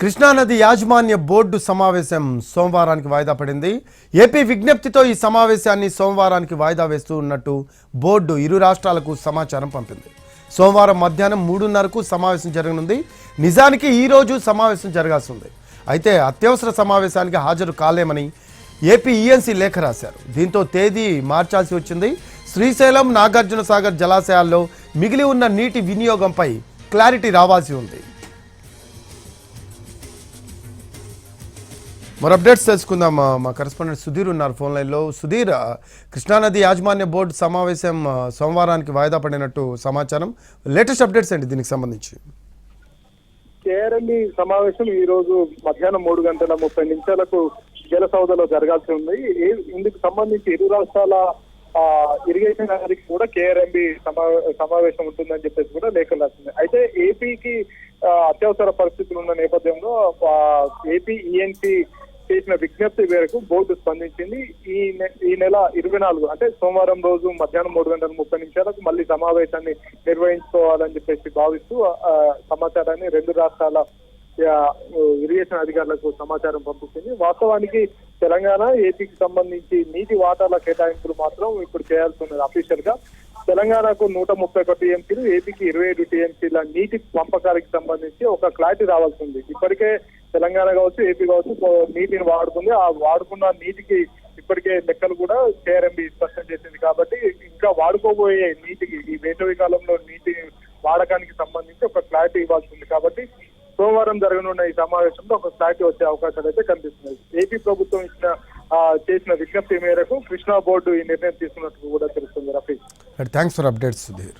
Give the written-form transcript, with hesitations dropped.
కృష్ణానది యాజమాన్య బోర్డు సమావేశం సోమవారానికి వాయిదా పడింది. ఏపీ విజ్ఞప్తితో ఈ సమావేశాన్ని సోమవారానికి వాయిదా వేస్తూ ఉన్నట్టు బోర్డు ఇరు రాష్ట్రాలకు సమాచారం పంపింది. సోమవారం మధ్యాహ్నం 3:30కు సమావేశం జరగనుంది. నిజానికి ఈ రోజు సమావేశం జరగాల్సి ఉంది. అయితే అత్యవసర సమావేశానికి హాజరు కాలేమని ఏపీ ఈఎన్సీ లేఖ రాశారు. దీంతో తేదీ మార్చాల్సి వచ్చింది. శ్రీశైలం, నాగార్జున సాగర్ జలాశయాల్లో మిగిలి ఉన్న నీటి వినియోగంపై క్లారిటీ రావాల్సి ఉంది. మరో అప్డేట్స్ తెలుసుకుందాం. మా కరెస్పాండెంట్ సుధీర్ ఉన్నారు ఫోన్ లైన్లో. సుధీర్, కృష్ణానది యాజమాన్య బోర్డు సమావేశం సోమవారానికి వాయిదా పడినట్టు సమాచారం. లేటెస్ట్ అప్డేట్స్ ఏంటి దీనికి సంబంధించి? కేఆర్ఎంబి సమావేశం ఈ రోజు మధ్యాహ్నం 3:30 జల సౌదలో జరగాల్సి ఉంది. ఇందుకు సంబంధించి ఇరు రాష్ట్రాల ఇరిగేషన్ అధికారికి కూడా కేఆర్ఎంబి సమావేశం ఉంటుందని చెప్పేసి కూడా లేఖలు రాసింది. అయితే ఏపీకి అత్యవసర పరిస్థితులు ఉన్న నేపథ్యంలో ఏపీ ఈఎన్సీ చేసిన విజ్ఞప్తి మేరకు బోర్డు స్పందించింది. ఈ నెల 24 అంటే సోమవారం రోజు మధ్యాహ్నం 3:30 మళ్ళీ సమావేశాన్ని నిర్వహించుకోవాలని చెప్పేసి భావిస్తూ సమాచారాన్ని రెండు రాష్ట్రాల ఇరిగేషన్ అధికారులకు సమాచారం పంపించింది. వాస్తవానికి తెలంగాణ, ఏపీకి సంబంధించి నీటి వాటాల కేటాయింపులు మాత్రం ఇప్పుడు చేయాల్సి ఉన్నది. అఫీషియల్ గా తెలంగాణకు 131 టీఎంసీలు, ఏపీకి 27 టీఎంసీల నీటి పంపకాలకు సంబంధించి ఒక క్లారిటీ రావాల్సి ఉంది. ఇప్పటికే తెలంగాణ కావచ్చు, ఏపీ కావచ్చు నీటిని వాడుతుంది. ఆ వాడుకున్న నీటికి ఇప్పటికే లెక్కలు కూడా కేఆర్ఎంబి స్పష్టం చేసింది. కాబట్టి ఇంకా వాడుకోబోయే నీటికి ఈ వేసవి కాలంలో నీటి వాడకానికి సంబంధించి ఒక క్లారిటీ ఇవ్వాల్సి ఉంది. కాబట్టి సోమవారం జరగనున్న ఈ సమావేశంలో ఒక క్లారిటీ వచ్చే అవకాశాలు అయితే కనిపిస్తున్నాయి. ఏపీ ప్రభుత్వం చేసిన విజ్ఞప్తి మేరకు కృష్ణా బోర్డు ఈ నిర్ణయం తీసుకున్నట్టు కూడా తెలుస్తుంది. Rafiq, thanks for updates Sudheer.